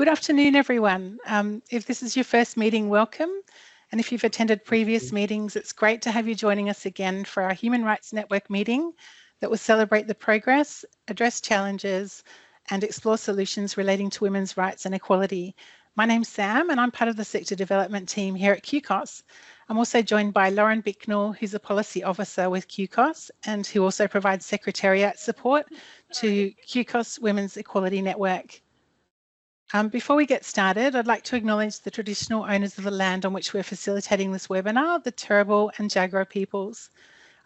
Good afternoon, everyone. If this is your first meeting, welcome. And if you've attended previous meetings, it's great to have you joining us again for our Human Rights Network meeting that will celebrate the progress, address challenges, and explore solutions relating to women's rights and equality. My name's Sam, and I'm part of the sector development team here at QCOSS. I'm also joined by Lauren Bicknell, who's a policy officer with QCOSS and who also provides secretariat support to QCOSS Women's Equality Network. Before we get started, I'd like to acknowledge the traditional owners of the land on which we're facilitating this webinar, the Turrbal and Jagera peoples.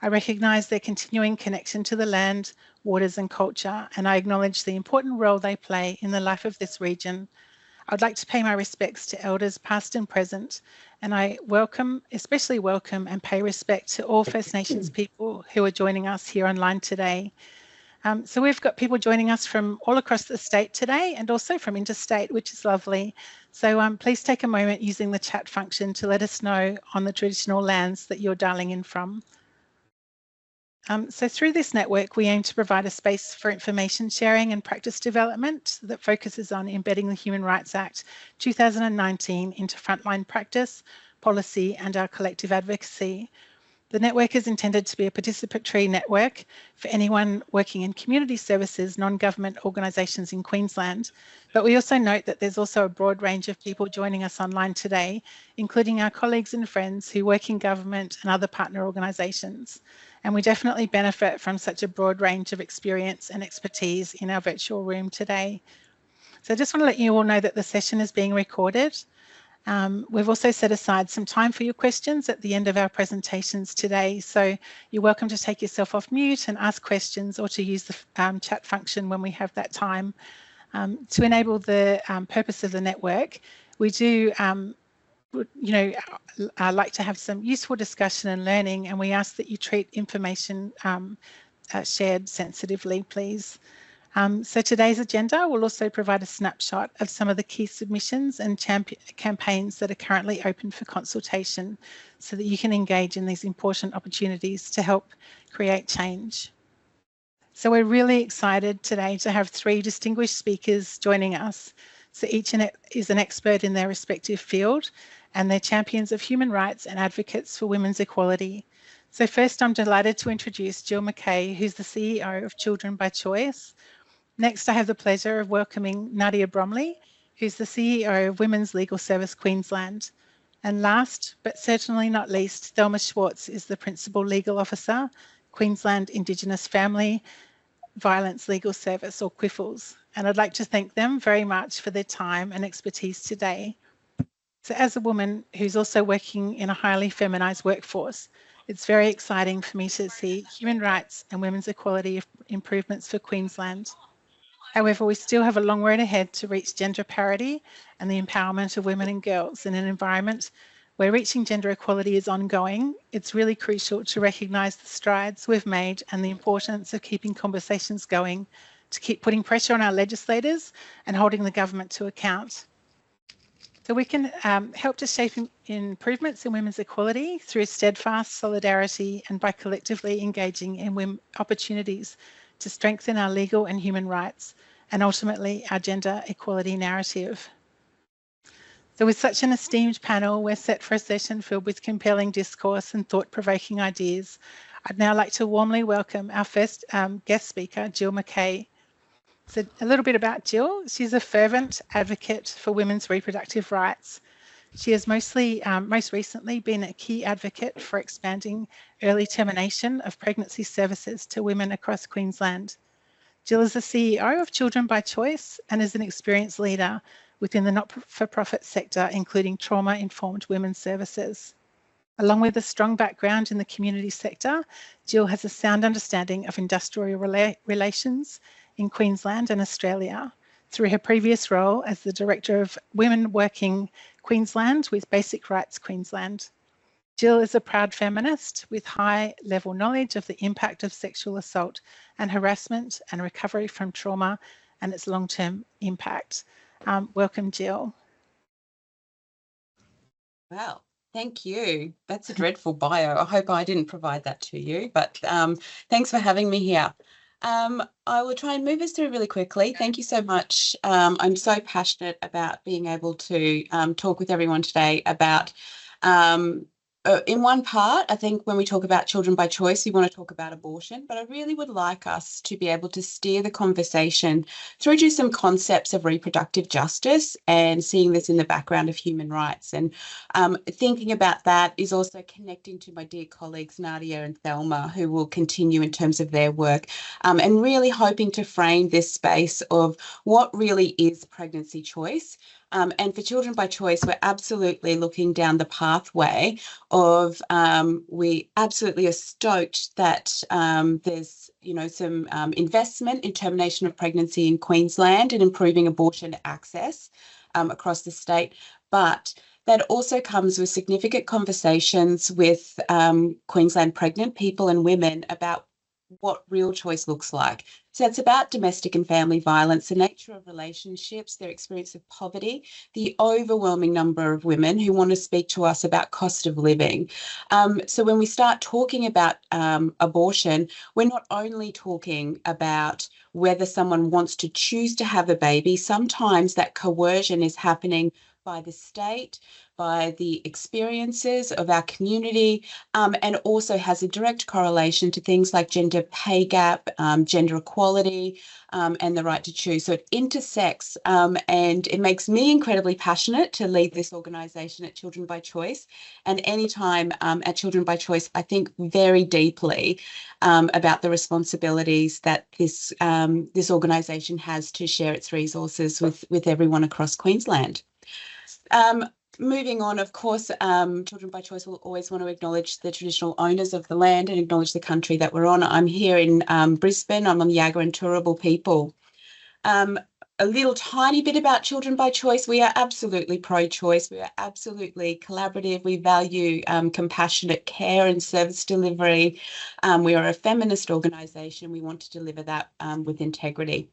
I recognise their continuing connection to the land, waters and culture, and I acknowledge the important role they play in the life of this region. I'd like to pay my respects to elders past and present, and I especially welcome and pay respect to all First Nations people who are joining us here online today. So we've got people joining us from all across the state today and also from interstate, which is lovely. So please take a moment using the chat function to let us know on the traditional lands that you're dialing in from. So through this network, we aim to provide a space for information sharing and practice development that focuses on embedding the Human Rights Act 2019 into frontline practice, policy and our collective advocacy. The network is intended to be a participatory network for anyone working in community services, non-government organisations in Queensland. But we also note that there's also a broad range of people joining us online today, including our colleagues and friends who work in government and other partner organisations. And we definitely benefit from such a broad range of experience and expertise in our virtual room today. So I just want to let you all know that the session is being recorded. We've also set aside some time for your questions at the end of our presentations today. So you're welcome to take yourself off mute and ask questions or to use the chat function when we have that time. To enable the purpose of the network, we do like to have some useful discussion and learning, and we ask that you treat information shared sensitively, please. So today's agenda will also provide a snapshot of some of the key submissions and campaigns that are currently open for consultation so that you can engage in these important opportunities to help create change. So we're really excited today to have three distinguished speakers joining us. So each is an expert in their respective field and they're champions of human rights and advocates for women's equality. So first, I'm delighted to introduce Jill McKay, who's the CEO of Children by Choice. Next, I have the pleasure of welcoming Nadia Bromley, who's the CEO of Women's Legal Service Queensland. And last, but certainly not least, Thelma Schwartz is the Principal Legal Officer, Queensland Indigenous Family Violence Legal Service, or QIFLS. And I'd like to thank them very much for their time and expertise today. So as a woman who's also working in a highly feminised workforce, it's very exciting for me to see human rights and women's equality improvements for Queensland. However, we still have a long road ahead to reach gender parity and the empowerment of women and girls in an environment where reaching gender equality is ongoing. It's really crucial to recognise the strides we've made and the importance of keeping conversations going, to keep putting pressure on our legislators and holding the government to account. So we can help to shape improvements in women's equality through steadfast solidarity and by collectively engaging in opportunities to strengthen our legal and human rights and ultimately our gender equality narrative. So with such an esteemed panel, we're set for a session filled with compelling discourse and thought-provoking ideas. I'd now like to warmly welcome our first guest speaker, Jill McKay. So a little bit about Jill. She's a fervent advocate for women's reproductive rights. She has most recently been a key advocate for expanding early termination of pregnancy services to women across Queensland. Jill is the CEO of Children by Choice and is an experienced leader within the not-for-profit sector, including trauma-informed women's services. Along with a strong background in the community sector, Jill has a sound understanding of industrial relations in Queensland and Australia through her previous role as the Director of Women Working Queensland with Basic Rights Queensland. Jill is a proud feminist with high-level knowledge of the impact of sexual assault and harassment and recovery from trauma and its long-term impact. Welcome, Jill. Wow, thank you. That's a dreadful bio. I hope I didn't provide that to you, but thanks for having me here. I will try and move us through really quickly. Thank you so much. I'm so passionate about being able to talk with everyone today about, in one part, I think when we talk about children by choice, we want to talk about abortion, but I really would like us to be able to steer the conversation through to some concepts of reproductive justice and seeing this in the background of human rights. And thinking about that is also connecting to my dear colleagues, Nadia and Thelma, who will continue in terms of their work, and really hoping to frame this space of what really is pregnancy choice. And for children by choice, we're absolutely looking down the pathway of we absolutely are stoked that there's some investment in termination of pregnancy in Queensland and improving abortion access across the state, but that also comes with significant conversations with Queensland pregnant people and women about what real choice looks like. So it's about domestic and family violence, the nature of relationships, their experience of poverty, the overwhelming number of women who want to speak to us about cost of living. So when we start talking about abortion, we're not only talking about whether someone wants to choose to have a baby. Sometimes that coercion is happening by the state, by the experiences of our community, and also has a direct correlation to things like gender pay gap, gender equality, and the right to choose. So it intersects, and it makes me incredibly passionate to lead this organisation at Children by Choice. And anytime at Children by Choice, I think very deeply about the responsibilities that this organisation has to share its resources with everyone across Queensland. Moving on, of course, Children by Choice will always want to acknowledge the traditional owners of the land and acknowledge the country that we're on. I'm here in Brisbane. I'm on the Yagara and Turrbal people. A little tiny bit about Children by Choice. We are absolutely pro-choice. We are absolutely collaborative. We value compassionate care and service delivery. We are a feminist organisation. We want to deliver that with integrity.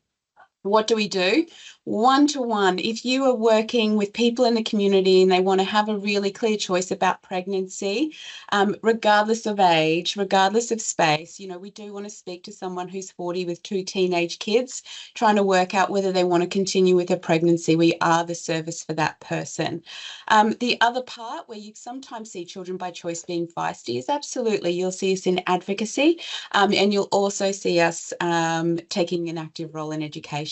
What do we do? One-to-one. If you are working with people in the community and they want to have a really clear choice about pregnancy, regardless of age, regardless of space, we do want to speak to someone who's 40 with 2 teenage kids, trying to work out whether they want to continue with a pregnancy. We are the service for that person. The other part where you sometimes see Children by Choice being feisty is absolutely, you'll see us in advocacy, and you'll also see us taking an active role in education.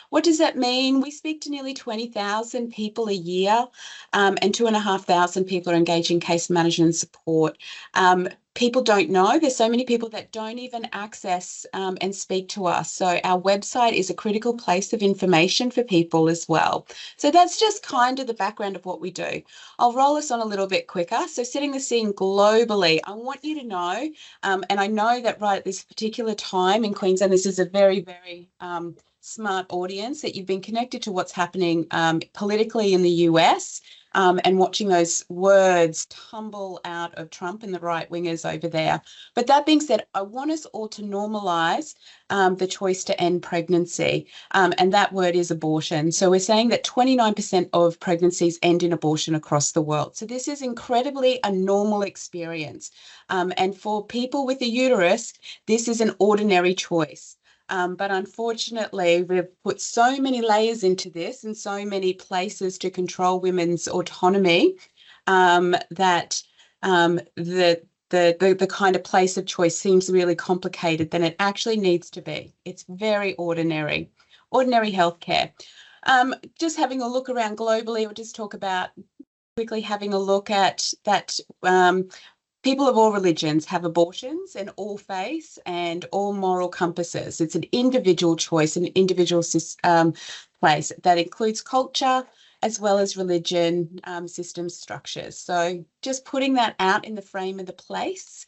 What does that mean? We speak to nearly 20,000 people a year, and 2,500 people are engaged in case management and support. People don't know. There's so many people that don't even access and speak to us. So our website is a critical place of information for people as well. So that's just kind of the background of what we do. I'll roll us on a little bit quicker. So setting the scene globally, I want you to know, and I know that right at this particular time in Queensland, this is a very, very smart audience, that you've been connected to what's happening politically in the US, and watching those words tumble out of Trump and the right-wingers over there. But that being said, I want us all to normalise the choice to end pregnancy, and that word is abortion. So we're saying that 29% of pregnancies end in abortion across the world. So this is incredibly a normal experience. And for people with a uterus, this is an ordinary choice. But unfortunately, we've put so many layers into this and so many places to control women's autonomy, that the kind of place of choice seems really complicated than it actually needs to be. It's very ordinary healthcare. Just having a look around globally, we'll just talk about quickly having a look at that. People of all religions have abortions, and all faiths and all moral compasses. It's an individual choice, an individual place that includes culture as well as religion, systems, structures. So just putting that out in the frame of the place.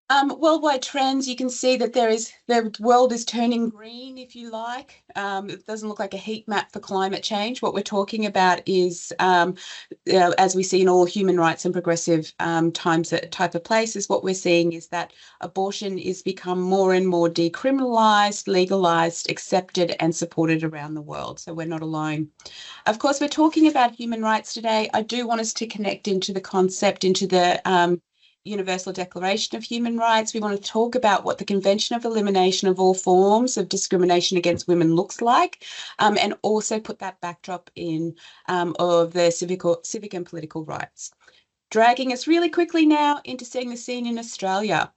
Worldwide trends, you can see that the world is turning green, if you like. It doesn't look like a heat map for climate change. What we're talking about is, as we see in all human rights and progressive type of places, what we're seeing is that abortion is become more and more decriminalised, legalised, accepted and supported around the world. So we're not alone. Of course, we're talking about human rights today. I do want us to connect into the concept, into the Universal Declaration of Human Rights. We want to talk about what the Convention of Elimination of All Forms of Discrimination Against Women looks like, and also put that backdrop in of the civic and political rights. Dragging us really quickly now into setting the scene in Australia.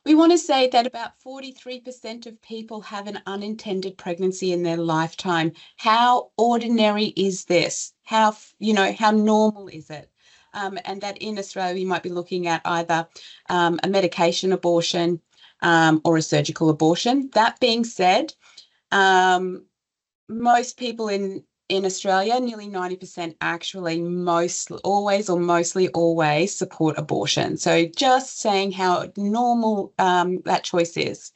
We want to say that about 43% of people have an unintended pregnancy in their lifetime. How ordinary is this? How normal is it? And that in Australia, we might be looking at either a medication abortion or a surgical abortion. That being said, most people in Australia, nearly 90% actually mostly always support abortion. So just saying how normal that choice is.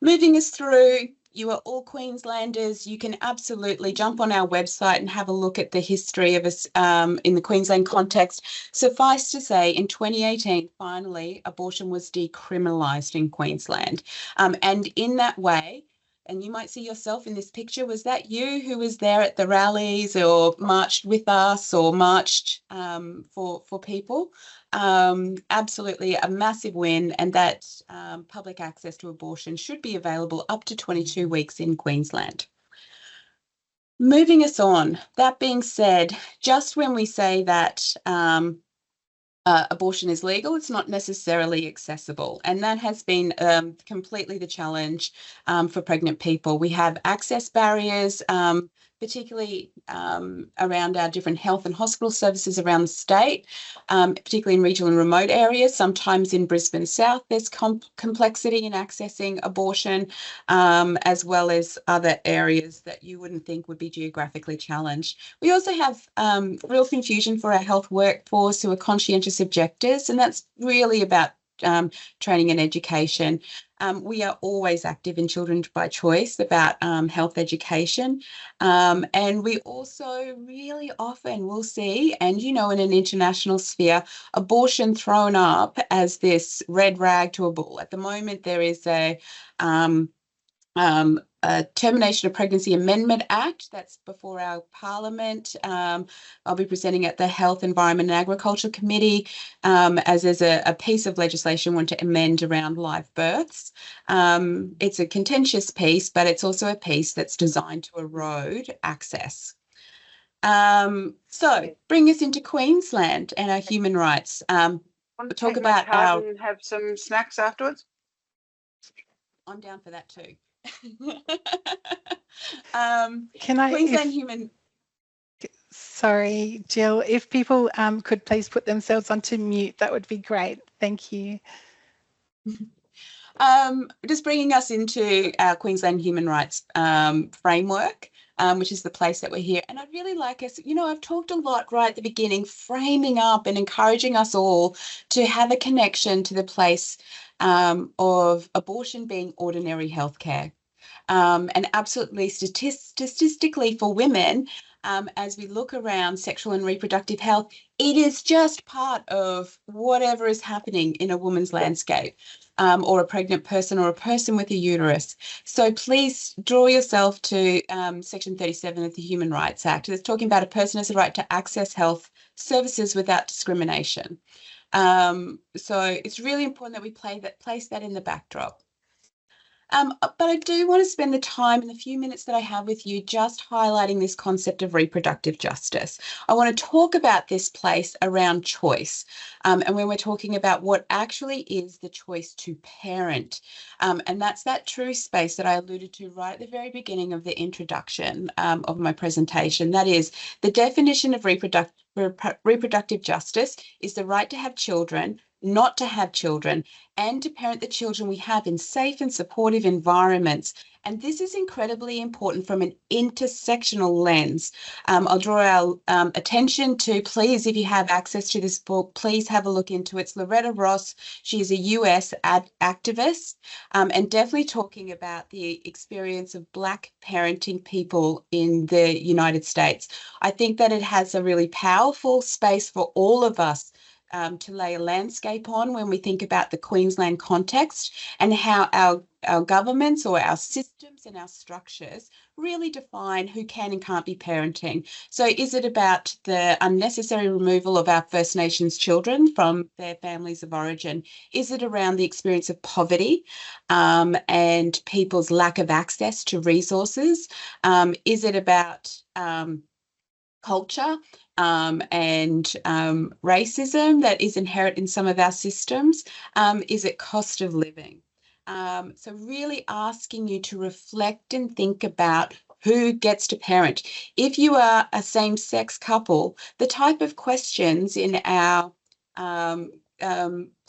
Moving us through, you are all Queenslanders. You can absolutely jump on our website and have a look at the history of us in the Queensland context. Suffice to say, in 2018, finally, abortion was decriminalised in Queensland. And in that way, and you might see yourself in this picture, was that you who was there at the rallies or marched with us or marched for people? Absolutely a massive win, and that public access to abortion should be available up to 22 weeks in Queensland. Moving us on, that being said, just when we say that abortion is legal, it's not necessarily accessible. And that has been completely the challenge for pregnant people. We have access barriers, particularly around our different health and hospital services around the state, particularly in regional and remote areas. Sometimes in Brisbane South, there's complexity in accessing abortion, as well as other areas that you wouldn't think would be geographically challenged. We also have real confusion for our health workforce who are conscientious objectors, and that's really about training and education. We are always active in Children by Choice about health education. And we also really often will see, and in an international sphere, abortion thrown up as this red rag to a bull. At the moment, there is a Termination of Pregnancy Amendment Act that's before our Parliament. I'll be presenting at the Health, Environment and Agriculture Committee as there's a piece of legislation we want to amend around live births. It's a contentious piece, but it's also a piece that's designed to erode access. So bring us into Queensland and our human rights. Want to talk take my about card and have some snacks afterwards? I'm down for that too. Queensland Human. Sorry, Jill, if people could please put themselves onto mute, that would be great. Thank you. Just bringing us into our Queensland Human Rights framework, which is the place that we're here. And I'd really like us, I've talked a lot right at the beginning, framing up and encouraging us all to have a connection to the place of abortion being ordinary healthcare. And absolutely statistically for women, as we look around sexual and reproductive health, it is just part of whatever is happening in a woman's landscape, or a pregnant person or a person with a uterus. So please draw yourself to Section 37 of the Human Rights Act. That's talking about a person has the right to access health services without discrimination. So it's really important that we place that in the backdrop. But I do want to spend the time in the few minutes that I have with you just highlighting this concept of reproductive justice. I want to talk about this place around choice, and when we're talking about what actually is the choice to parent. And that's that true space that I alluded to right at the very beginning of the introduction of my presentation. That is, the definition of reproductive justice is the right to have children, not to have children, and to parent the children we have in safe and supportive environments. And this is incredibly important from an intersectional lens. I'll draw our attention to, please, if you have access to this book, please have a look into it. It's Loretta Ross. She is a US activist, and definitely talking about the experience of Black parenting people in the United States. I think that it has a really powerful space for all of us to lay a landscape on when we think about the Queensland context and how our governments or our systems and our structures really define who can and can't be parenting. So is it about the unnecessary removal of our First Nations children from their families of origin? Is it around the experience of poverty and people's lack of access to resources? Is it about culture and racism that is inherent in some of our systems? Is it cost of living? So really asking you to reflect and think about who gets to parent. If you are a same-sex couple, the type of questions in our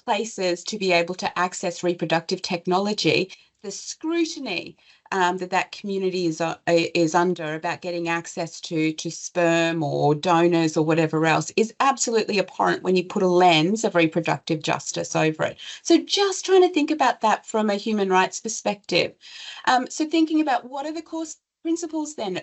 places to be able to access reproductive technology, the scrutiny that community is under about getting access to sperm or donors or whatever else is absolutely abhorrent when you put a lens of reproductive justice over it. So just trying to think about that from a human rights perspective. So thinking about what are the core principles then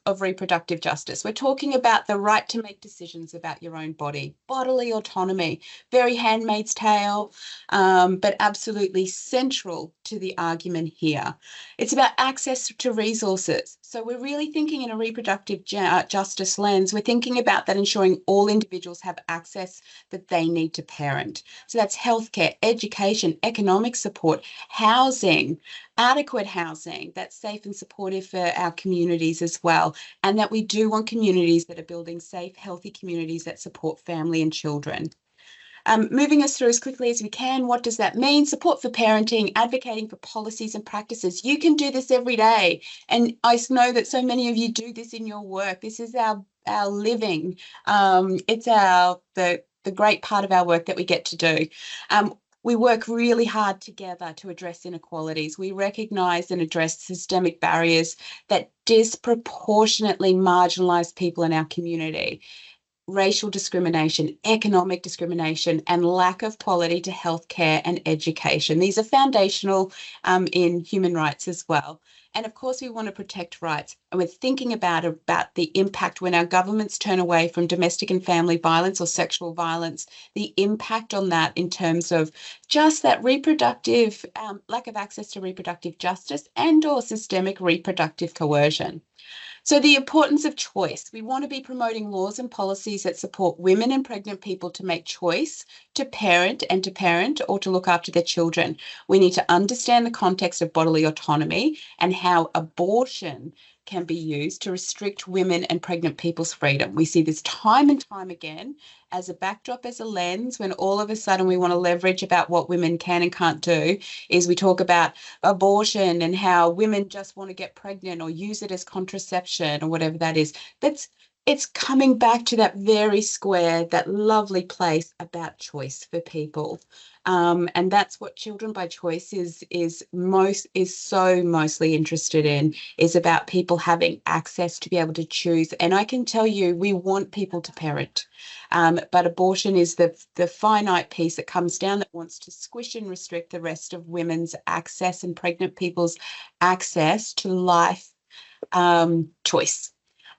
of reproductive justice. We're talking about the right to make decisions about your own body, bodily autonomy, very Handmaid's Tale, but absolutely central to the argument here. It's about access to resources. So we're really thinking in a reproductive justice lens. We're thinking about that ensuring all individuals have access that they need to parent. So that's healthcare, education, economic support, housing, adequate housing that's safe and supportive for our communities as well, and that we do want communities that are building safe, healthy communities that support family and children. Moving us through as quickly as we can, what does that mean? Support for parenting, advocating for policies and practices. You can do this every day, and I know that so many of you do this in your work. This is our living. It's the great part of our work that we get to do. We work really hard together to address inequalities. We recognise and address systemic barriers that disproportionately marginalise people in our community. Racial discrimination, economic discrimination, and lack of quality to healthcare and education. These are foundational in human rights as well. And of course, we want to protect rights. And we're thinking about the impact when our governments turn away from domestic and family violence or sexual violence, the impact on that in terms of just that reproductive, lack of access to reproductive justice and or systemic reproductive coercion. So the importance of choice. We want to be promoting laws and policies that support women and pregnant people to make choice to parent or to look after their children. We need to understand the context of bodily autonomy and how abortion can be used to restrict women and pregnant people's freedom. We see this time and time again as a backdrop, as a lens, when all of a sudden we want to leverage about what women can and can't do, is we talk about abortion and how women just want to get pregnant or use it as contraception or whatever that is. It's coming back to that very square, that lovely place about choice for people. And that's what Children by Choice is so mostly interested in, is about people having access to be able to choose. And I can tell you, we want people to parent, but abortion is the finite piece that comes down that wants to squish and restrict the rest of women's access and pregnant people's access to life choice.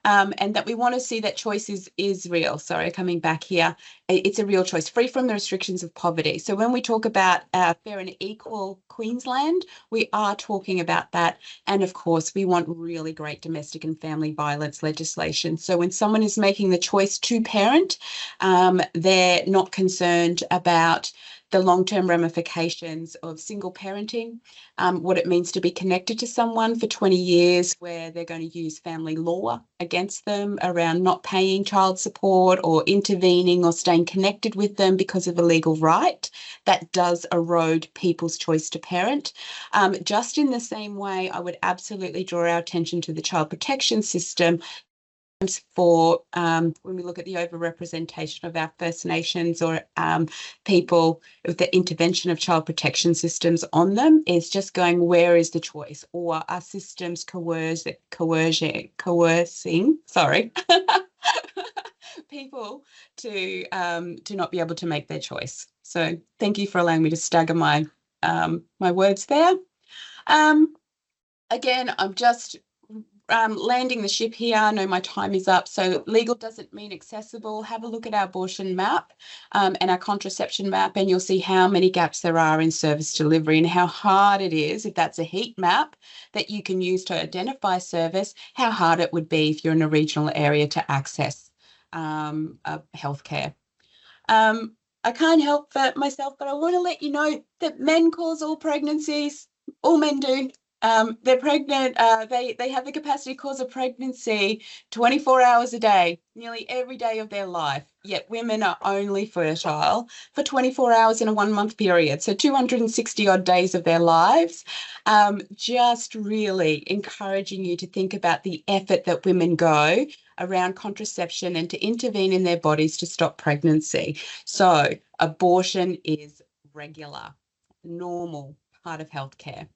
And that we want to see that choice is real. Sorry, coming back here. It's a real choice, free from the restrictions of poverty. So when we talk about fair and equal Queensland, we are talking about that. And of course, we want really great domestic and family violence legislation. So when someone is making the choice to parent, they're not concerned about the long-term ramifications of single parenting, what it means to be connected to someone for 20 years, where they're going to use family law against them around not paying child support or intervening or staying connected with them because of a legal right. That does erode people's choice to parent. Just in the same way, I would absolutely draw our attention to the child protection system for when we look at the overrepresentation of our First Nations or people with the intervention of child protection systems on them, is just going, where is the choice? Or are systems coercing people to not be able to make their choice? So thank you for allowing me to stagger my my words there. Again, I'm just landing the ship here. I know my time is up. So legal doesn't mean accessible. Have a look at our abortion map and our contraception map, and you'll see how many gaps there are in service delivery and how hard it is, if that's a heat map that you can use to identify service, how hard it would be if you're in a regional area to access healthcare. I can't help myself, but I want to let you know that men cause all pregnancies. All men do. They're pregnant. They have the capacity to cause a pregnancy 24 hours a day, nearly every day of their life. Yet women are only fertile for 24 hours in a 1 month period. So 260 odd days of their lives. Just really encouraging you to think about the effort that women go around contraception and to intervene in their bodies to stop pregnancy. So abortion is regular, normal part of healthcare.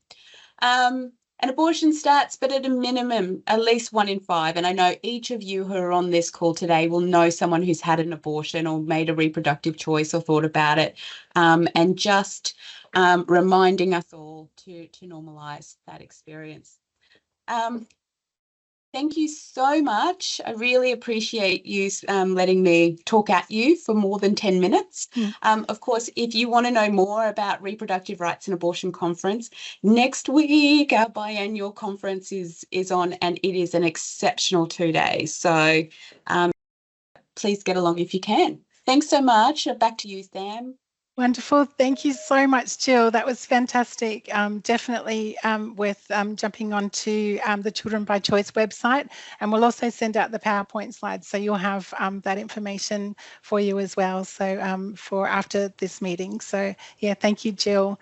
And abortion stats, but at a minimum, at least 1 in 5. And I know each of you who are on this call today will know someone who's had an abortion or made a reproductive choice or thought about it. And just reminding us all to normalise that experience. Thank you so much. I really appreciate you letting me talk at you for more than 10 minutes. Of course, if you want to know more about reproductive rights and abortion conference, next week our biannual conference is on, and it is an exceptional 2 days. So please get along if you can. Thanks so much. Back to you, Sam. Wonderful. Thank you so much, Jill. That was fantastic. Definitely worth jumping onto the Children by Choice website, and we'll also send out the PowerPoint slides, so you'll have that information for you as well. So for after this meeting. So yeah, thank you, Jill.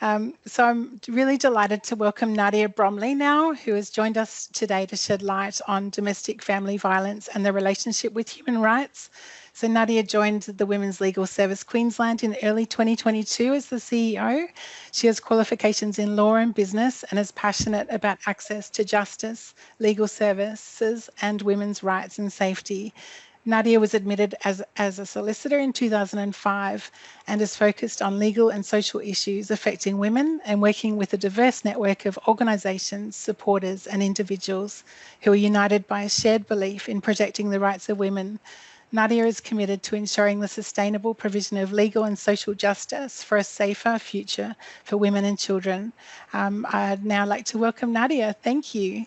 So I'm really delighted to welcome Nadia Bromley now, who has joined us today to shed light on domestic family violence and the relationship with human rights. So Nadia joined the Women's Legal Service Queensland in early 2022 as the CEO. She has qualifications in law and business and is passionate about access to justice, legal services, and women's rights and safety. Nadia was admitted as a solicitor in 2005 and is focused on legal and social issues affecting women and working with a diverse network of organisations, supporters and individuals who are united by a shared belief in protecting the rights of women. Nadia is committed to ensuring the sustainable provision of legal and social justice for a safer future for women and children. I'd now like to welcome Nadia. Thank you.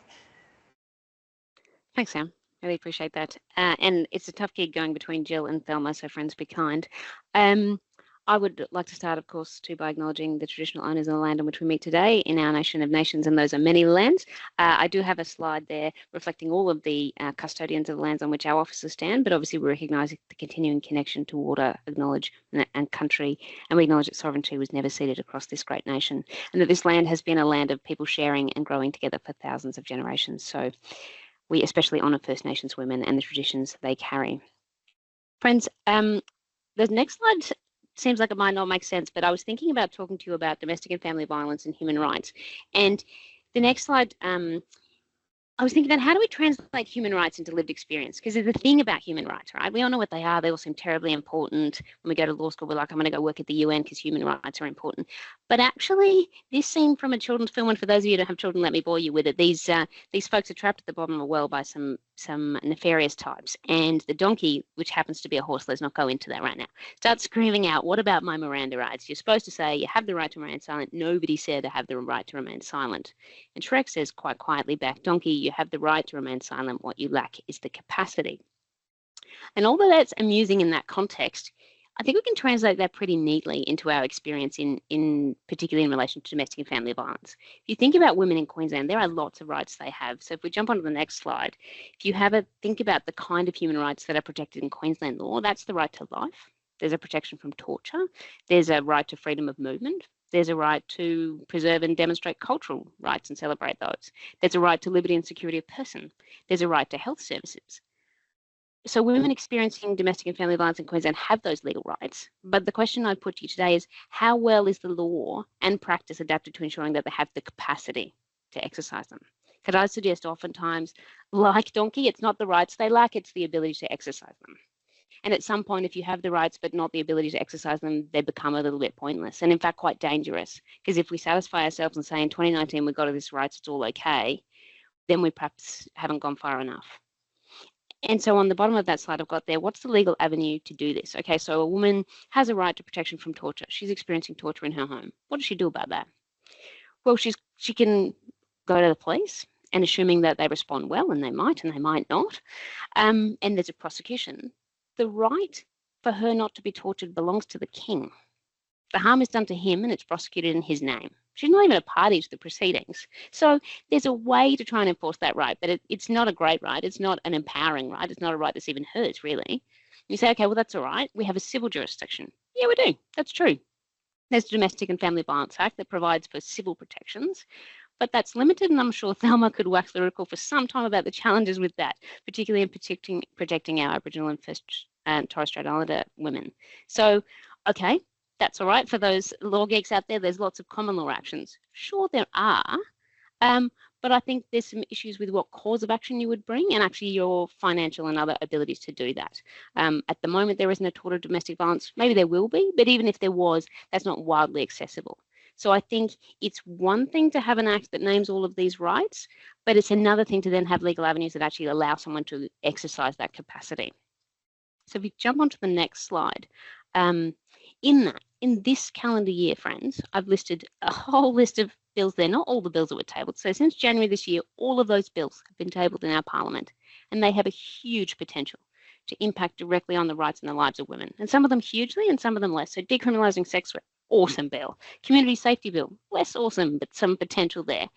Thanks, Sam. Really appreciate that. And it's a tough gig going between Jill and Thelma, so friends be kind. I would like to start, of course, by acknowledging the traditional owners of the land on which we meet today in our nation of nations, and those are many lands. I do have a slide there reflecting all of the custodians of the lands on which our offices stand, but obviously we recognise the continuing connection to water, acknowledge and country, and we acknowledge that sovereignty was never ceded across this great nation, and that this land has been a land of people sharing and growing together for thousands of generations. So we especially honour First Nations women and the traditions they carry. Friends, the next slide seems like it might not make sense, but I was thinking about talking to you about domestic and family violence and human rights. And the next slide, I was thinking about how do we translate human rights into lived experience? Because there's a thing about human rights, right? We all know what they are. They all seem terribly important. When we go to law school, we're like, I'm going to go work at the UN because human rights are important. But actually, this scene from a children's film, and for those of you who don't have children, let me bore you with it. These folks are trapped at the bottom of a well by some nefarious types. And the donkey, which happens to be a horse, let's not go into that right now, starts screaming out, what about my Miranda rights? You're supposed to say you have the right to remain silent. Nobody said I have the right to remain silent. And Shrek says quite quietly back, donkey, you have the right to remain silent. What you lack is the capacity. And although that's amusing in that context, I think we can translate that pretty neatly into our experience in particularly in relation to domestic and family violence. If you think about women in Queensland, there are lots of rights they have. So if we jump onto the next slide, if you think about the kind of human rights that are protected in Queensland law, that's the right to life. There's a protection from torture. There's a right to freedom of movement. There's a right to preserve and demonstrate cultural rights and celebrate those. There's a right to liberty and security of person. There's a right to health services. So women experiencing domestic and family violence in Queensland have those legal rights. But the question I put to you today is, how well is the law and practice adapted to ensuring that they have the capacity to exercise them? Could I suggest oftentimes, like donkey, it's not the rights they lack, it's the ability to exercise them. And at some point, if you have the rights but not the ability to exercise them, they become a little bit pointless and in fact quite dangerous. Because if we satisfy ourselves and say in 2019 we got all these rights, it's all okay, then we perhaps haven't gone far enough. And so on the bottom of that slide, I've got there, what's the legal avenue to do this? Okay, so a woman has a right to protection from torture. She's experiencing torture in her home. What does she do about that? Well, she can go to the police, and assuming that they respond well, and they might not, and there's a prosecution, the right for her not to be tortured belongs to the king. The harm is done to him and it's prosecuted in his name. She's not even a party to the proceedings. So there's a way to try and enforce that right, but it's not a great right. It's not an empowering right. It's not a right that's even hers, really. You say, okay, well, that's all right. We have a civil jurisdiction. Yeah, we do. That's true. There's the Domestic and Family Violence Act that provides for civil protections, but that's limited, and I'm sure Thelma could wax lyrical for some time about the challenges with that, particularly in protecting our Aboriginal and Torres Strait Islander women. So, okay, that's all right for those law geeks out there. There's lots of common law actions. Sure, there are, but I think there's some issues with what cause of action you would bring and actually your financial and other abilities to do that. At the moment, there isn't a tort of domestic violence. Maybe there will be, but even if there was, that's not widely accessible. So I think it's one thing to have an act that names all of these rights, but it's another thing to then have legal avenues that actually allow someone to exercise that capacity. So if you jump onto the next slide, in this calendar year, friends, I've listed a whole list of bills there, not all the bills that were tabled. So since January this year, all of those bills have been tabled in our parliament, and they have a huge potential to impact directly on the rights and the lives of women, and some of them hugely and some of them less. So decriminalising sex work, awesome bill. Community safety bill, less awesome, but some potential there.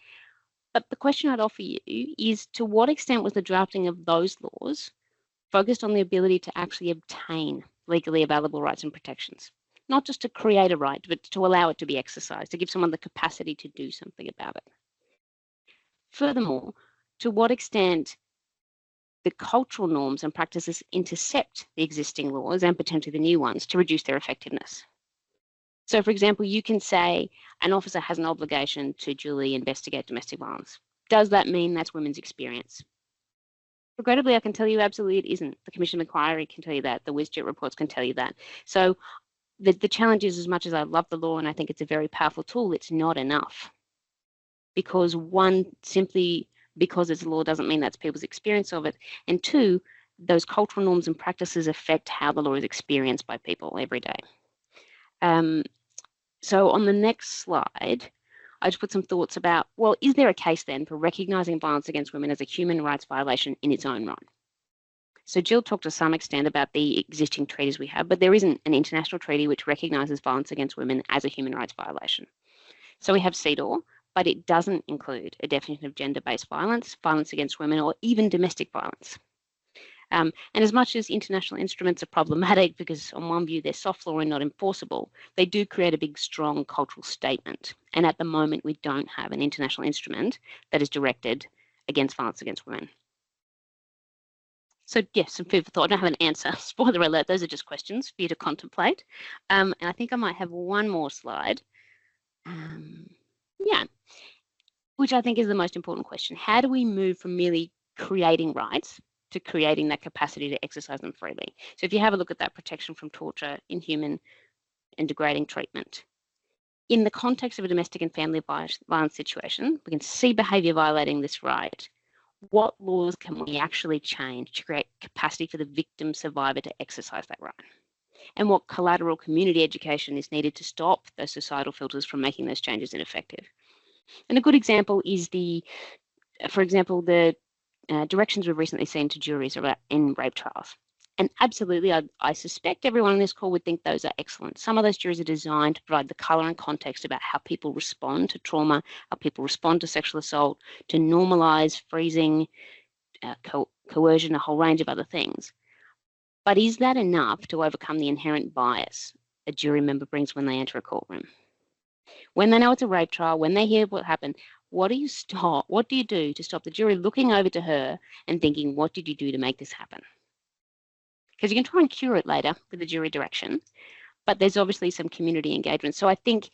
But the question I'd offer you is, to what extent was the drafting of those laws focused on the ability to actually obtain legally available rights and protections? Not just to create a right, but to allow it to be exercised, to give someone the capacity to do something about it. Furthermore, to what extent the cultural norms and practices intercept the existing laws and potentially the new ones to reduce their effectiveness. So, for example, you can say an officer has an obligation to duly investigate domestic violence. Does that mean that's women's experience? Regrettably, I can tell you absolutely it isn't. The Commission of Inquiry can tell you that. The WISJET reports can tell you that. So the challenge is, as much as I love the law and I think it's a very powerful tool, it's not enough. Because one, simply because it's a law doesn't mean that's people's experience of it. And two, those cultural norms and practices affect how the law is experienced by people every day. So on the next slide, I just put some thoughts about, well, is there a case then for recognising violence against women as a human rights violation in its own right? So Jill talked to some extent about the existing treaties we have, but there isn't an international treaty which recognises violence against women as a human rights violation. So we have CEDAW, but it doesn't include a definition of gender-based violence, violence against women, or even domestic violence. And as much as international instruments are problematic because on one view they're soft law and not enforceable, they do create a big, strong cultural statement. And at the moment, we don't have an international instrument that is directed against violence against women. So yes, some food for thought. I don't have an answer. Spoiler alert, those are just questions for you to contemplate. And I think I might have one more slide. Which I think is the most important question. How do we move from merely creating rights to creating that capacity to exercise them freely? So if you have a look at that protection from torture, inhuman and degrading treatment, in the context of a domestic and family violence situation, we can see behaviour violating this right. What laws can we actually change to create capacity for the victim survivor to exercise that right? And what collateral community education is needed to stop those societal filters from making those changes ineffective? And a good example is the directions we've recently seen to juries in rape trials. And absolutely, I suspect everyone on this call would think those are excellent. Some of those juries are designed to provide the colour and context about how people respond to trauma, how people respond to sexual assault, to normalise freezing, coercion, a whole range of other things. But is that enough to overcome the inherent bias a jury member brings when they enter a courtroom? When they know it's a rape trial, when they hear what happened, what do you do to stop the jury looking over to her and thinking, what did you do to make this happen? Because you can try and cure it later with the jury direction, but there's obviously some community engagement. So I think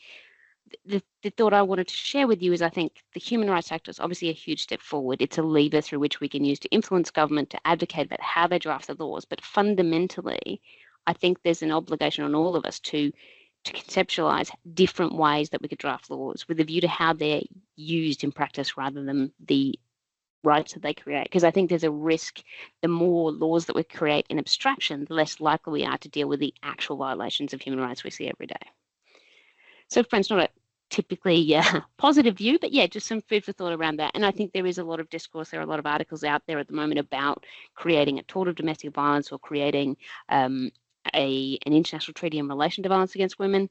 the thought I wanted to share with you is, I think the Human Rights Act is obviously a huge step forward. It's a lever through which we can use to influence government, to advocate about how they draft the laws. But fundamentally, I think there's an obligation on all of us to conceptualise different ways that we could draft laws with a view to how they're used in practice rather than rights that they create, because I think there's a risk the more laws that we create in abstraction, the less likely we are to deal with the actual violations of human rights we see every day. So, friends, not a typically positive view, but yeah, just some food for thought around that. And I think there is a lot of discourse, there are a lot of articles out there at the moment about creating a tort of domestic violence or creating an international treaty in relation to violence against women.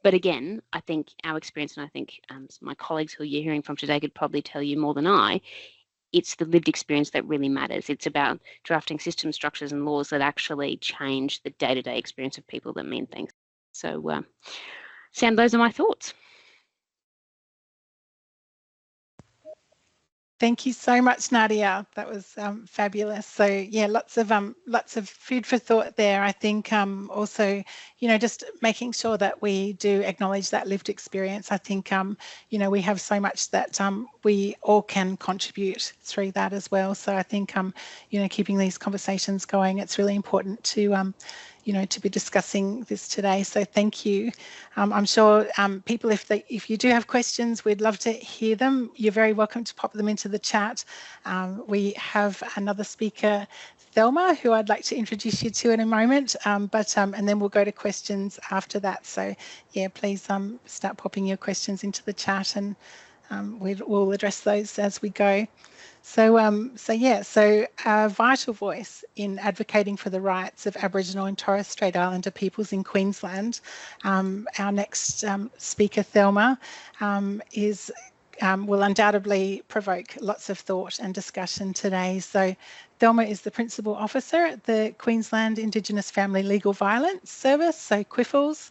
But again, I think our experience, and I think my colleagues who you're hearing from today could probably tell you more than I, it's the lived experience that really matters. It's about drafting system structures and laws that actually change the day-to-day experience of people that mean things. So, Sam, those are my thoughts. Thank you so much, Nadia. That was fabulous. So yeah, lots of food for thought there. I think also, just making sure that we do acknowledge that lived experience. I think we have so much that we all can contribute through that as well. So I think keeping these conversations going, it's really important to to be discussing this today. So thank you. I'm sure people, if you do have questions, we'd love to hear them. You're very welcome to pop them into the chat. We have another speaker, Thelma, who I'd like to introduce you to in a moment, and then we'll go to questions after that. So yeah, please start popping your questions into the chat, and we'll address those as we go. So a vital voice in advocating for the rights of Aboriginal and Torres Strait Islander peoples in Queensland. Our next speaker, Thelma, will undoubtedly provoke lots of thought and discussion today. So Thelma is the Principal Officer at the Queensland Indigenous Family Legal Violence Service, so QCOSS,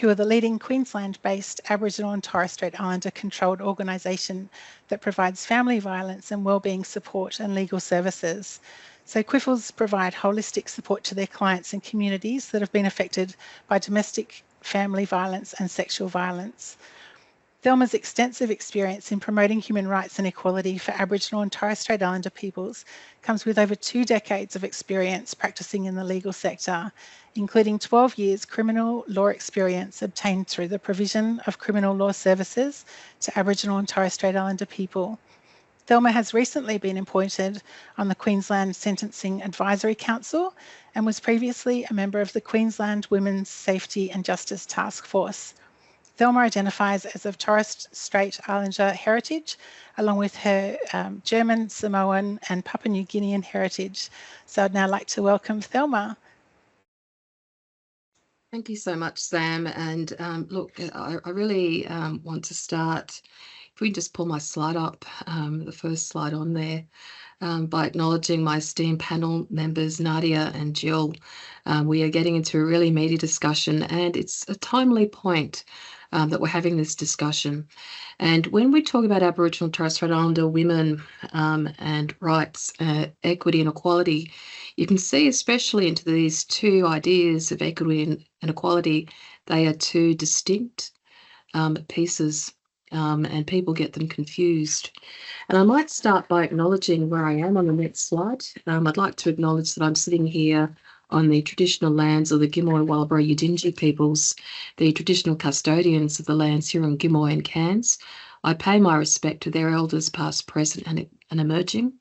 who are the leading Queensland-based Aboriginal and Torres Strait Islander controlled organisation that provides family violence and wellbeing support and legal services. So QCOSS provide holistic support to their clients and communities that have been affected by domestic family violence and sexual violence. Thelma's extensive experience in promoting human rights and equality for Aboriginal and Torres Strait Islander peoples comes with over 2 decades of experience practicing in the legal sector, including 12 years criminal law experience obtained through the provision of criminal law services to Aboriginal and Torres Strait Islander people. Thelma has recently been appointed on the Queensland Sentencing Advisory Council and was previously a member of the Queensland Women's Safety and Justice Task Force. Thelma identifies as of Torres Strait Islander heritage, along with her German, Samoan and Papua New Guinean heritage. So I'd now like to welcome Thelma. Thank you so much, Sam. And look, I really want to start, if we can just pull my slide up, the first slide on there, by acknowledging my esteemed panel members, Nadia and Jill. We are getting into a really meaty discussion, and it's a timely point that we're having this discussion. And when we talk about Aboriginal and Torres Strait Islander women and rights, equity and equality, you can see especially into these two ideas of equity and equality, they are two distinct pieces, and people get them confused. And I might start by acknowledging where I am on the next slide. I'd like to acknowledge that I'm sitting here on the traditional lands of the Gimoy, Walabra, Yidinji peoples, the traditional custodians of the lands here in Gimoy and Cairns. I pay my respect to their elders past, present and emerging.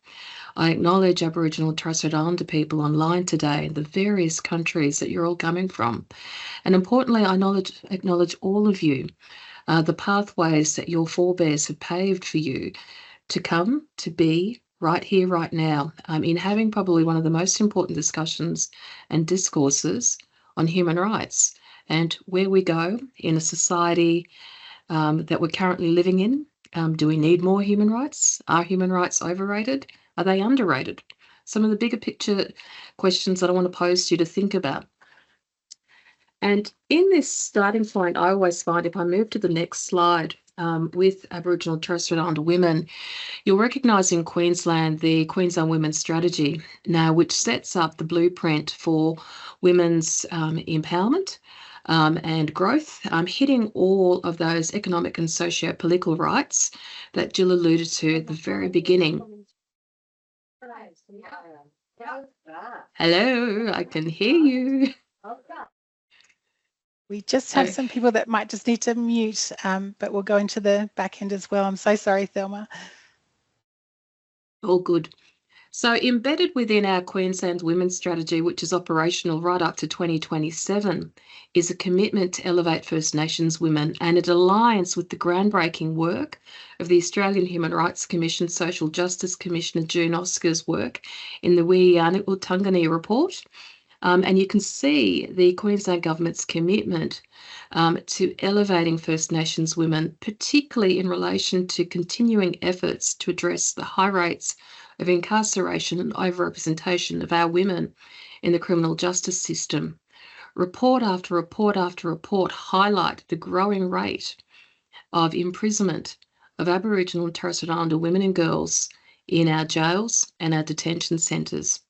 I acknowledge Aboriginal and Torres Strait Islander people online today in the various countries that you're all coming from. And importantly, I acknowledge all of you, the pathways that your forebears have paved for you to come to be right here, right now, in having probably one of the most important discussions and discourses on human rights and where we go in a society that we're currently living in. Do we need more human rights? Are human rights overrated? Are they underrated? Some of the bigger picture questions that I want to pose to you to think about. And in this starting point, I always find if I move to the next slide, with Aboriginal and Torres Strait Islander women, you'll recognise in Queensland the Queensland Women's Strategy now, which sets up the blueprint for women's empowerment and growth, hitting all of those economic and socio-political rights that Jill alluded to at the very beginning. Hello, I can hear you. We just have some people that might just need to mute, but we'll go into the back end as well. I'm so sorry, Thelma. All good. So embedded within our Queensland Women's Strategy, which is operational right up to 2027, is a commitment to elevate First Nations women, and it aligns with the groundbreaking work of the Australian Human Rights Commission, Social Justice Commissioner June Oscar's work in the Wiyanuutangani report. And you can see the Queensland Government's commitment to elevating First Nations women, particularly in relation to continuing efforts to address the high rates of incarceration and overrepresentation of our women in the criminal justice system. Report after report after report highlight the growing rate of imprisonment of Aboriginal and Torres Strait Islander women and girls in our jails and our detention centres.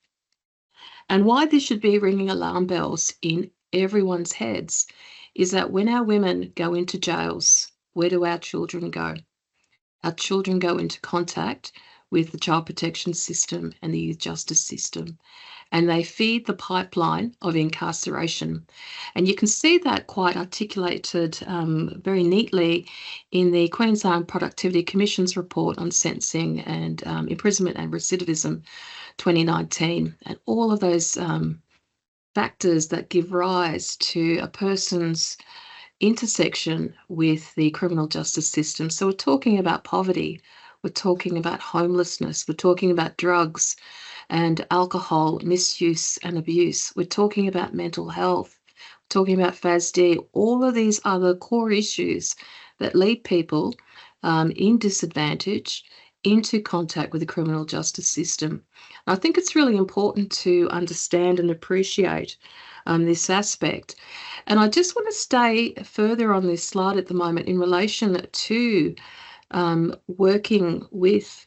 And why this should be ringing alarm bells in everyone's heads is that when our women go into jails, where do our children go? Our children go into contact with the child protection system and the youth justice system, and they feed the pipeline of incarceration. And you can see that quite articulated very neatly in the Queensland Productivity Commission's report on sentencing and imprisonment and recidivism 2019, and all of those factors that give rise to a person's intersection with the criminal justice system. So we're talking about poverty, we're talking about homelessness, we're talking about drugs and alcohol misuse and abuse, we're talking about mental health, we're talking about FASD, all of these other core issues that lead people in disadvantage into contact with the criminal justice system. I think it's really important to understand and appreciate this aspect. And I just want to stay further on this slide at the moment in relation to working with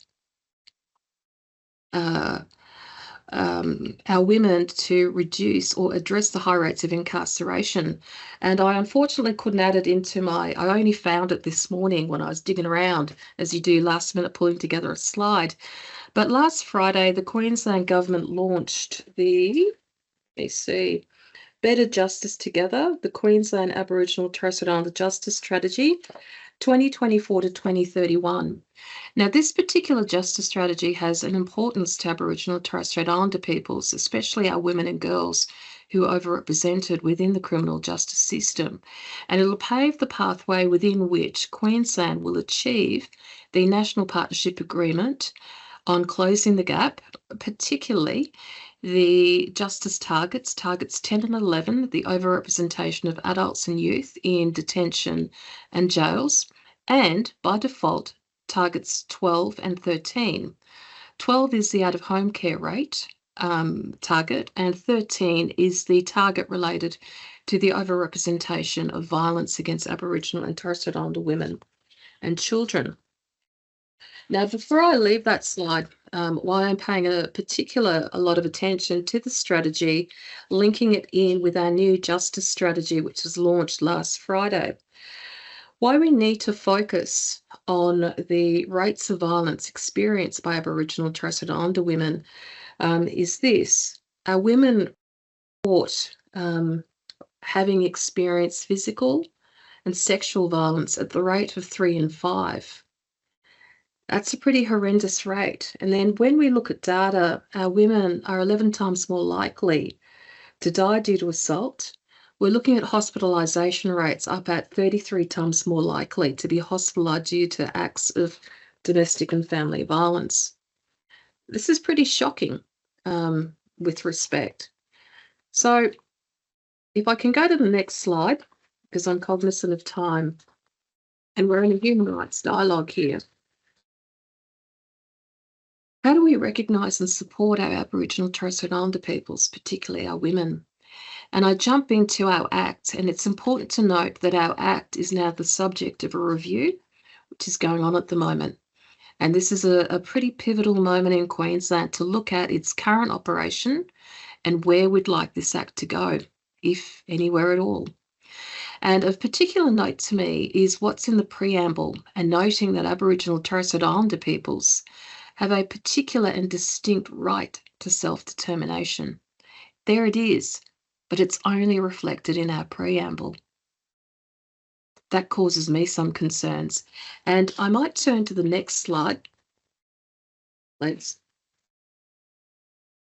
our women to reduce or address the high rates of incarceration. And I unfortunately couldn't add it into I only found it this morning when I was digging around, as you do last minute, pulling together a slide. But last Friday, the Queensland Government launched Better Justice Together, the Queensland Aboriginal Torres Strait Islander Justice Strategy, 2024 to 2031. Now, this particular justice strategy has an importance to Aboriginal and Torres Strait Islander peoples, especially our women and girls who are overrepresented within the criminal justice system. And it'll pave the pathway within which Queensland will achieve the National Partnership Agreement on closing the gap, particularly the justice targets 10 and 11, the overrepresentation of adults and youth in detention and jails, and by default, targets 12 and 13. 12 is the out-of-home care rate target, and 13 is the target related to the overrepresentation of violence against Aboriginal and Torres Strait Islander women and children. Now, before I leave that slide, why I'm paying a lot of attention to the strategy, linking it in with our new justice strategy, which was launched last Friday. Why we need to focus on the rates of violence experienced by Aboriginal and Torres Strait Islander women is this. Our women report having experienced physical and sexual violence at the rate of 3 and 5. That's a pretty horrendous rate. And then when we look at data, our women are 11 times more likely to die due to assault. We're looking at hospitalisation rates up at 33 times more likely to be hospitalised due to acts of domestic and family violence. This is pretty shocking with respect. So if I can go to the next slide, because I'm cognizant of time, and we're in a human rights dialogue here. How do we recognise and support our Aboriginal and Torres Strait Islander peoples, particularly our women? And I jump into our Act, and it's important to note that our Act is now the subject of a review, which is going on at the moment. And this is a pretty pivotal moment in Queensland to look at its current operation and where we'd like this Act to go, if anywhere at all. And of particular note to me is what's in the preamble, and noting that Aboriginal and Torres Strait Islander peoples have a particular and distinct right to self-determination. There it is, but it's only reflected in our preamble. That causes me some concerns. And I might turn to the next slide. Thanks.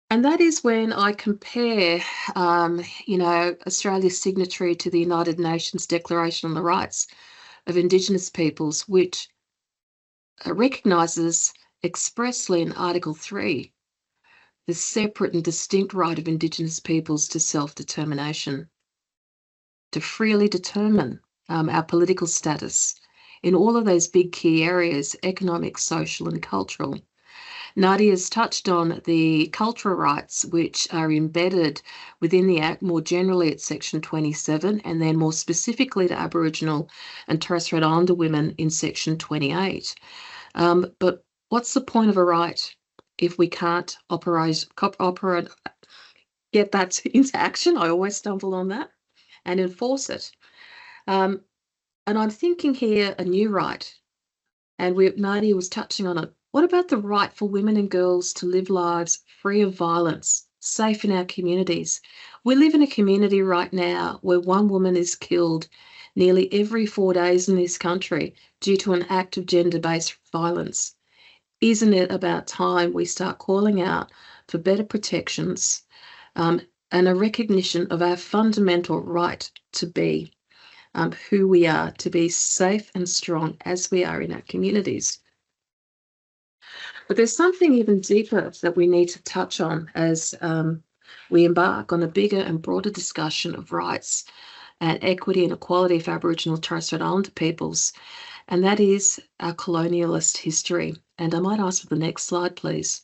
And that is when I compare, Australia's signatory to the United Nations Declaration on the Rights of Indigenous Peoples, which recognises expressly in Article 3 the separate and distinct right of Indigenous peoples to self-determination, to freely determine our political status in all of those big key areas, economic, social and cultural. Nadia's touched on the cultural rights which are embedded within the Act more generally at Section 27 and then more specifically to Aboriginal and Torres Strait Islander women in Section 28. But what's the point of a right if we can't get that into action? I always stumble on that, and enforce it. And I'm thinking here a new right, and Nadia was touching on it. What about the right for women and girls to live lives free of violence, safe in our communities? We live in a community right now where one woman is killed nearly every 4 days in this country due to an act of gender-based violence. Isn't it about time we start calling out for better protections and a recognition of our fundamental right to be who we are, to be safe and strong as we are in our communities? But there's something even deeper that we need to touch on as we embark on a bigger and broader discussion of rights and equity and equality for Aboriginal and Torres Strait Islander peoples, and that is our colonialist history. And I might ask for the next slide, please.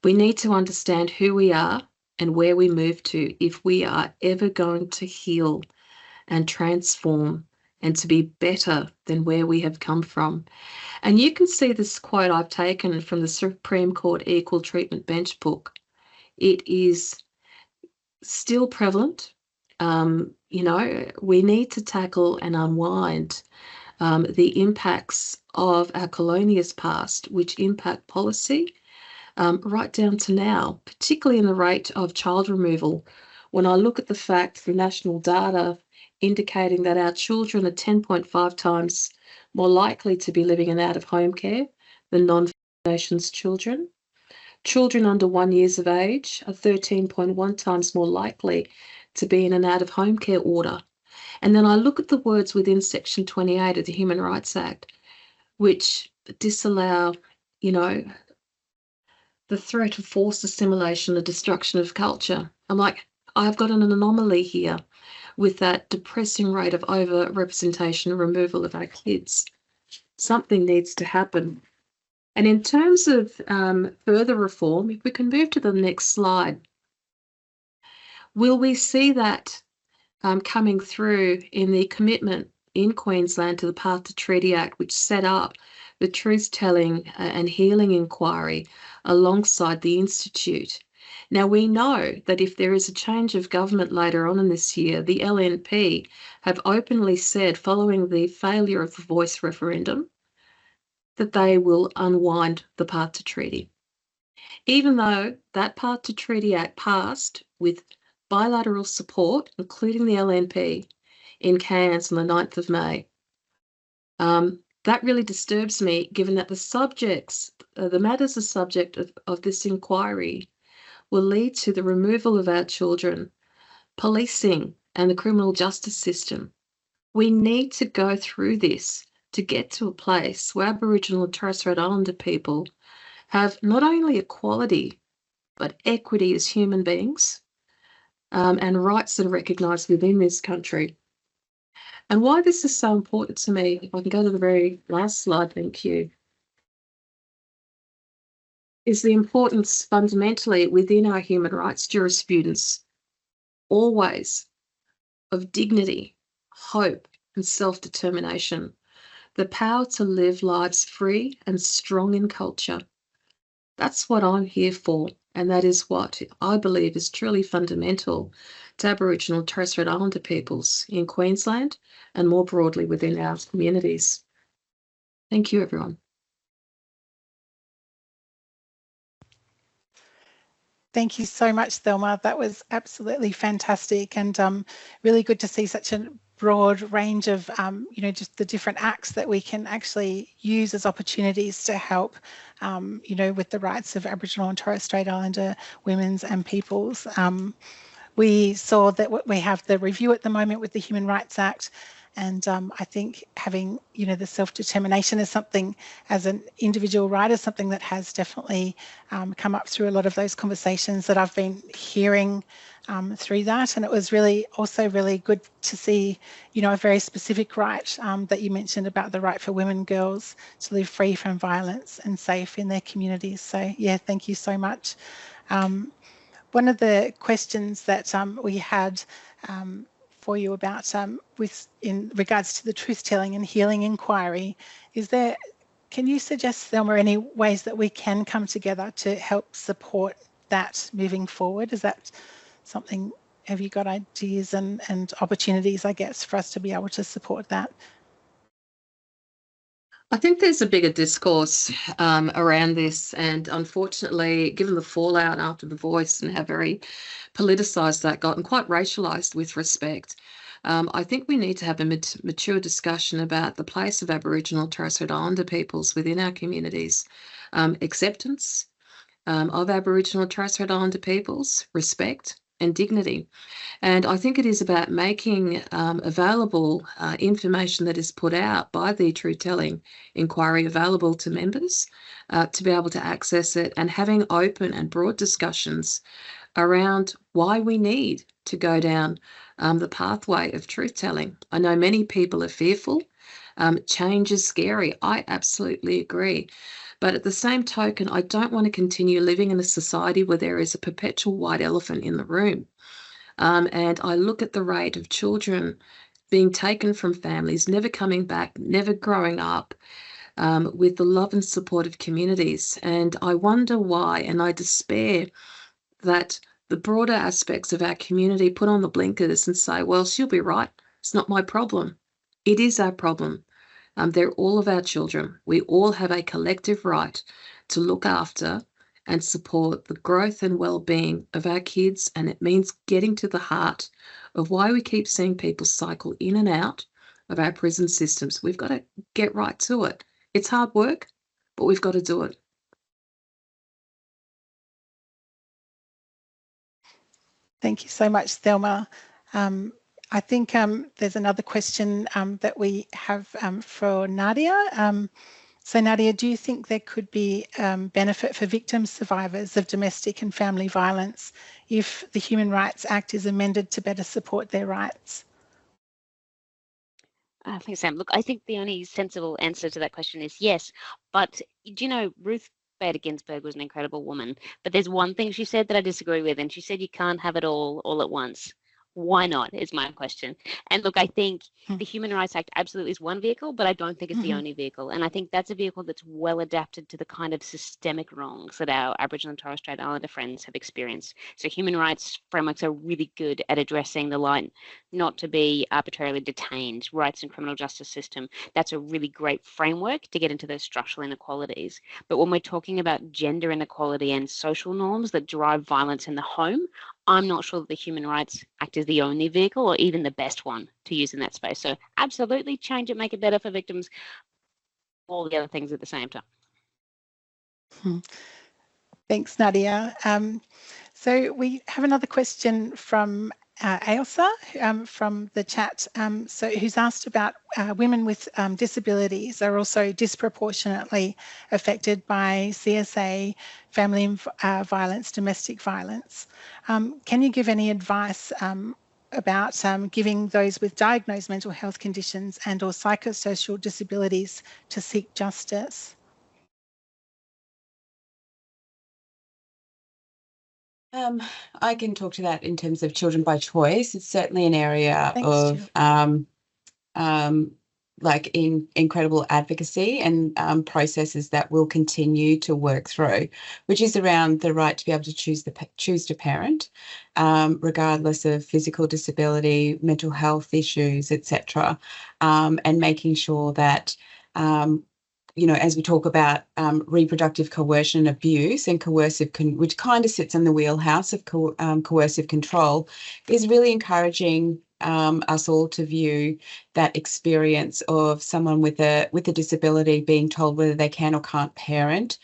We need to understand who we are and where we move to if we are ever going to heal and transform and to be better than where we have come from. And you can see this quote I've taken from the Supreme Court Equal Treatment Bench book. It is still prevalent. We need to tackle and unwind the impacts of our colonialist past, which impact policy right down to now, particularly in the rate of child removal. When I look at the fact, the national data indicating that our children are 10.5 times more likely to be living in out-of-home care than non-First Nations children. Children under 1 year of age are 13.1 times more likely to be in an out-of-home care order. And then I look at the words within Section 28 of the Human Rights Act, which disallow, the threat of forced assimilation, the destruction of culture. I'm like, I've got an anomaly here with that depressing rate of over-representation and removal of our kids. Something needs to happen. And in terms of further reform, if we can move to the next slide, will we see that coming through in the commitment in Queensland to the Path to Treaty Act, which set up the truth-telling and healing inquiry alongside the Institute? Now, we know that if there is a change of government later on in this year, the LNP have openly said, following the failure of the Voice referendum, that they will unwind the Path to Treaty. Even though that Path to Treaty Act passed with bilateral support, including the LNP, in Cairns on the 9th of May. That really disturbs me, given that the matters the subject of this inquiry will lead to the removal of our children, policing and the criminal justice system. We need to go through this to get to a place where Aboriginal and Torres Strait Islander people have not only equality, but equity as human beings, and rights that are recognised within this country. And why this is so important to me, if I can go to the very last slide, thank you, is the importance fundamentally within our human rights jurisprudence, always, of dignity, hope, and self-determination, the power to live lives free and strong in culture. That's what I'm here for, and that is what I believe is truly fundamental to Aboriginal and Torres Strait Islander peoples in Queensland and more broadly within our communities. Thank you, everyone. Thank you so much, Thelma. That was absolutely fantastic, and really good to see such a broad range of, just the different acts that we can actually use as opportunities to help, with the rights of Aboriginal and Torres Strait Islander women's and peoples. We saw that we have the review at the moment with the Human Rights Act, and I think having, the self-determination is something, as an individual right, is something that has definitely come up through a lot of those conversations that I've been hearing through that. And it was also really good to see, a very specific right that you mentioned about the right for women, girls to live free from violence and safe in their communities. So yeah, thank you so much. One of the questions that we had for you about in regards to the truth-telling and healing inquiry, can you suggest, Thelma, any ways that we can come together to help support that moving forward? Is that something, have you got ideas and opportunities, I guess, for us to be able to support that? I think there's a bigger discourse around this, and unfortunately, given the fallout after The Voice and how very politicised that got and quite racialised with respect, I think we need to have a mature discussion about the place of Aboriginal and Torres Strait Islander peoples within our communities, acceptance of Aboriginal and Torres Strait Islander peoples, respect and dignity. And I think it is about making available information that is put out by the Truth Telling Inquiry available to members to be able to access it, and having open and broad discussions around why we need to go down the pathway of truth telling. I know many people are fearful. Change is scary. I absolutely agree. But at the same token, I don't want to continue living in a society where there is a perpetual white elephant in the room. And I look at the rate of children being taken from families, never coming back, never growing up with the love and support of communities. And I wonder why, and I despair that the broader aspects of our community put on the blinkers and say, well, she'll be right. It's not my problem. It is our problem. They're all of our children. We all have a collective right to look after and support the growth and well-being of our kids, and it means getting to the heart of why we keep seeing people cycle in and out of our prison systems. We've got to get right to it. It's hard work, but we've got to do it. Thank you so much, Thelma. I think there's another question that we have for Nadia. So Nadia, do you think there could be benefit for victims, survivors of domestic and family violence if the Human Rights Act is amended to better support their rights? Thanks, Sam. Look, I think the only sensible answer to that question is yes. But do you know, Ruth Bader Ginsburg was an incredible woman. But there's one thing she said that I disagree with, and she said you can't have it all at once. Why not, is my question. And look, I think the Human Rights Act absolutely is one vehicle, but I don't think it's the only vehicle. And I think that's a vehicle that's well adapted to the kind of systemic wrongs that our Aboriginal and Torres Strait Islander friends have experienced. So human rights frameworks are really good at addressing the line not to be arbitrarily detained, rights and criminal justice system. That's a really great framework to get into those structural inequalities. But when we're talking about gender inequality and social norms that drive violence in the home, I'm not sure that the Human Rights Act is the only vehicle or even the best one to use in that space. So absolutely change it, make it better for victims, all the other things at the same time. Thanks, Nadia. So we have another question from Ailsa from the chat, who's asked about women with disabilities are also disproportionately affected by CSA, family violence, domestic violence. Can you give any advice about giving those with diagnosed mental health conditions and or psychosocial disabilities to seek justice? I can talk to that in terms of children by choice. It's certainly an area of incredible advocacy and processes that we'll continue to work through, which is around the right to be able to choose to parent, regardless of physical disability, mental health issues, etc., and making sure that as we talk about reproductive coercion, abuse, and coercive, which kind of sits in the wheelhouse of coercive control, is really encouraging us all to view that experience of someone with a disability being told whether they can or can't parent,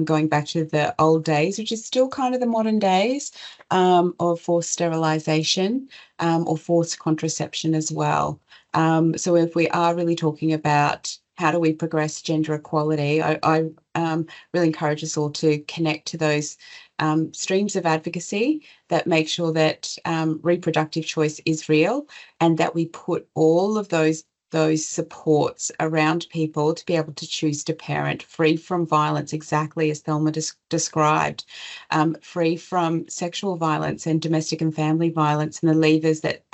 going back to the old days, which is still kind of the modern days, of forced sterilisation or forced contraception as well. So if we are really talking about how do we progress gender equality, I really encourage us all to connect to those streams of advocacy that make sure that reproductive choice is real, and that we put all of those supports around people to be able to choose to parent, free from violence, exactly as Thelma described, free from sexual violence and domestic and family violence, and the levers that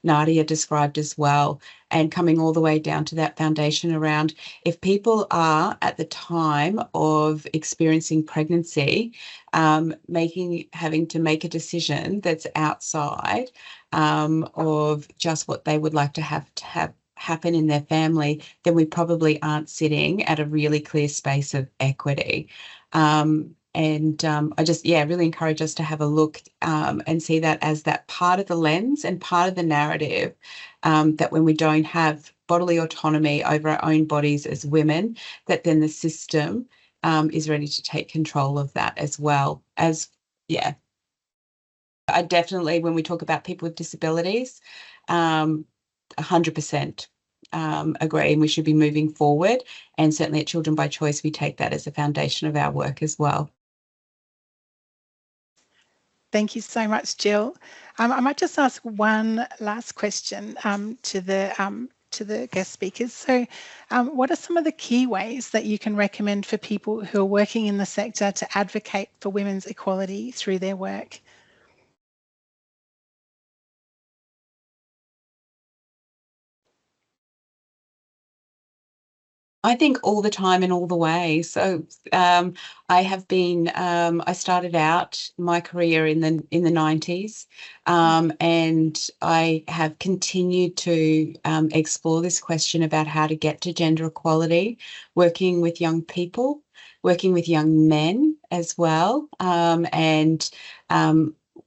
Nadia described as well, and coming all the way down to that foundation around if people are at the time of experiencing pregnancy, having to make a decision that's outside of just what they would like to have happen in their family, then we probably aren't sitting at a really clear space of equity. I just, really encourage us to have a look and see that as that part of the lens and part of the narrative, that when we don't have bodily autonomy over our own bodies as women, that then the system is ready to take control of that as well. I definitely, when we talk about people with disabilities, 100% agree, and we should be moving forward. And certainly at Children by Choice, we take that as a foundation of our work as well. Thank you so much, Jill. I might just ask one last question to the guest speakers. So what are some of the key ways that you can recommend for people who are working in the sector to advocate for women's equality through their work? I think all the time and all the way. So I have been, I started out my career in the 90s, and I have continued to explore this question about how to get to gender equality, working with young people, working with young men as well, and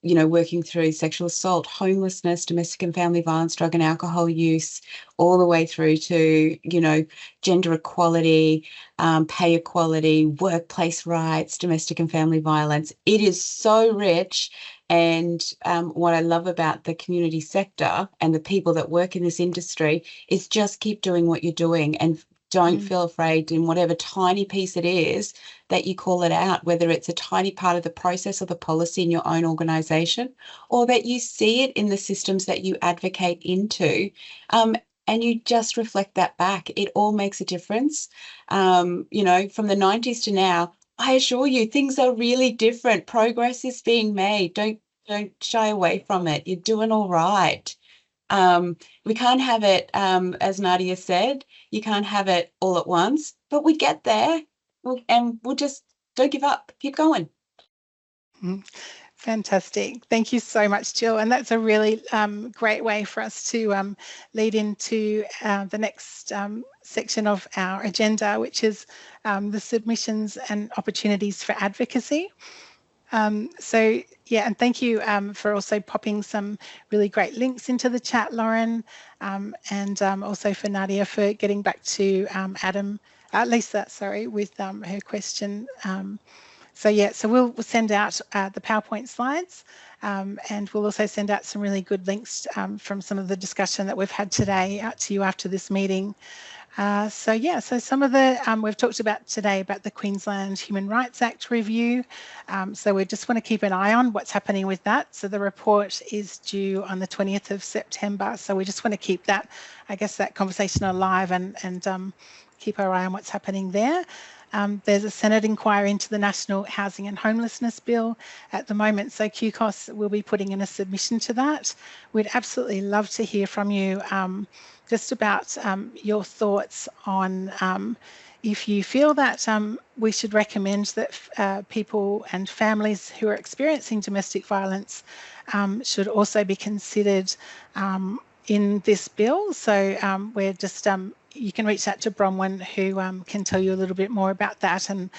working through sexual assault, homelessness, domestic and family violence, drug and alcohol use, all the way through to, gender equality, pay equality, workplace rights, domestic and family violence. It is so rich. And what I love about the community sector and the people that work in this industry is just keep doing what you're doing, and don't feel afraid in whatever tiny piece it is that you call it out, whether it's a tiny part of the process or the policy in your own organisation, or that you see it in the systems that you advocate into, and you just reflect that back. It all makes a difference. From the 90s to now, I assure you, things are really different. Progress is being made. Don't shy away from it. You're doing all right. We can't have it, as Nadia said, you can't have it all at once, but we get there, and we'll just don't give up, keep going. Fantastic. Thank you so much, Jill. And that's a really great way for us to lead into the next section of our agenda, which is the submissions and opportunities for advocacy. And thank you for also popping some really great links into the chat, Lauren, and also for Nadia for getting back to Lisa, with her question. So we'll send out the PowerPoint slides, and we'll also send out some really good links from some of the discussion that we've had today out to you after this meeting. So some of the, we've talked about today about the Queensland Human Rights Act review. So we just want to keep an eye on what's happening with that. So the report is due on the 20th of September. So we just want to keep that, that conversation alive and keep our eye on what's happening there. There's a Senate inquiry into the National Housing and Homelessness Bill at the moment, so QCOSS will be putting in a submission to that. We'd absolutely love to hear from you just about your thoughts on if you feel that we should recommend that people and families who are experiencing domestic violence should also be considered in this bill. So we're just you can reach out to Bronwyn, who can tell you a little bit more about that. And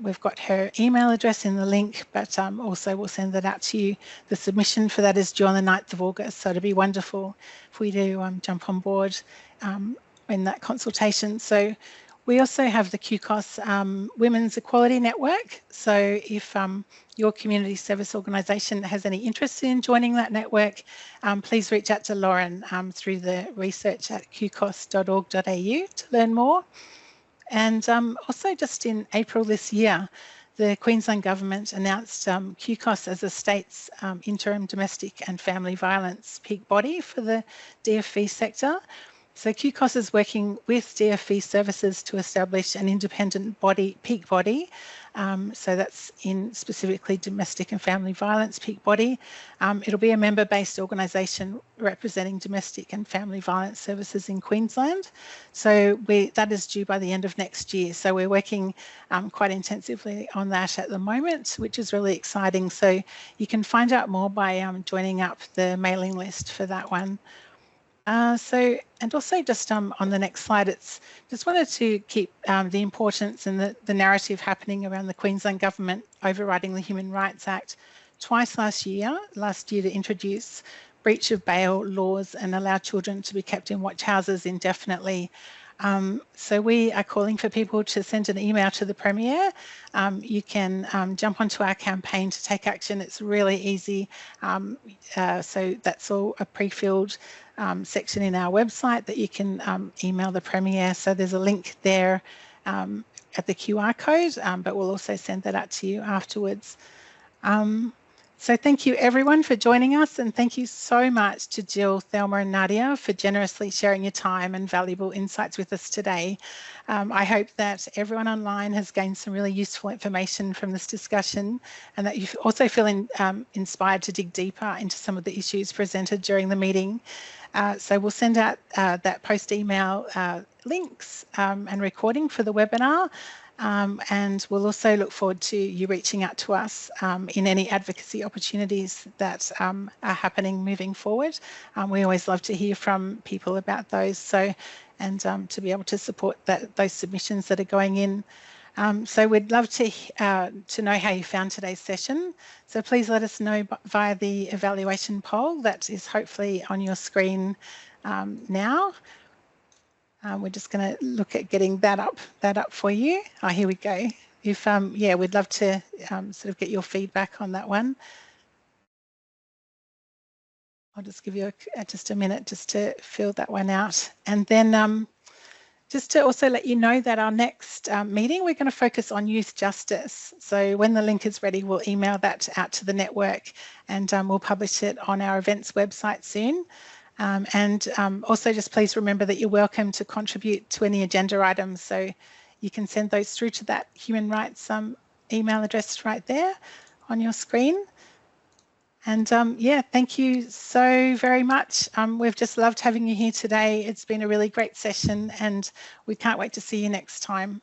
we've got her email address in the link, but also we'll send that out to you. The submission for that is due on the 9th of August, so it'd be wonderful if we do jump on board in that consultation. So we also have the QCOSS Women's Equality Network. So if your community service organisation has any interest in joining that network, please reach out to Lauren through the research at qcoss.org.au to learn more. And also just in April this year, the Queensland Government announced QCOSS as a state's interim domestic and family violence peak body for the DFV sector. So QCOSS is working with DFV services to establish an independent body, peak body. So that's in specifically domestic and family violence peak body. It'll be a member-based organisation representing domestic and family violence services in Queensland. So that is due by the end of next year. So we're working quite intensively on that at the moment, which is really exciting. So you can find out more by joining up the mailing list for that one. And also just on the next slide, it's just wanted to keep the importance and the narrative happening around the Queensland Government overriding the Human Rights Act twice last year to introduce breach of bail laws and allow children to be kept in watch houses indefinitely. So we are calling for people to send an email to the Premier. You can jump onto our campaign to take action. It's really easy. So that's all a pre-filled section in our website that you can email the Premier. So there's a link there at the QR code, but we'll also send that out to you afterwards. So thank you everyone for joining us, and thank you so much to Jill, Thelma and Nadia for generously sharing your time and valuable insights with us today. I hope that everyone online has gained some really useful information from this discussion, and that you also feel inspired to dig deeper into some of the issues presented during the meeting. So we'll send out that post-email links and recording for the webinar. And we'll also look forward to you reaching out to us in any advocacy opportunities that are happening moving forward. We always love to hear from people about those, so and to be able to support those submissions that are going in. So we'd love to know how you found today's session. So please let us know via the evaluation poll that is hopefully on your screen now. We're just going to look at getting that up for you. Oh, here we go. If yeah, we'd love to sort of get your feedback on that one. I'll just give you just a minute just to fill that one out, and then just to also let you know that our next meeting, we're going to focus on youth justice. So when the link is ready, we'll email that out to the network, and we'll publish it on our events website soon. Also just please remember that you're welcome to contribute to any agenda items. So you can send those through to that human rights email address right there on your screen. And yeah, thank you so very much. We've just loved having you here today. It's been a really great session, and we can't wait to see you next time.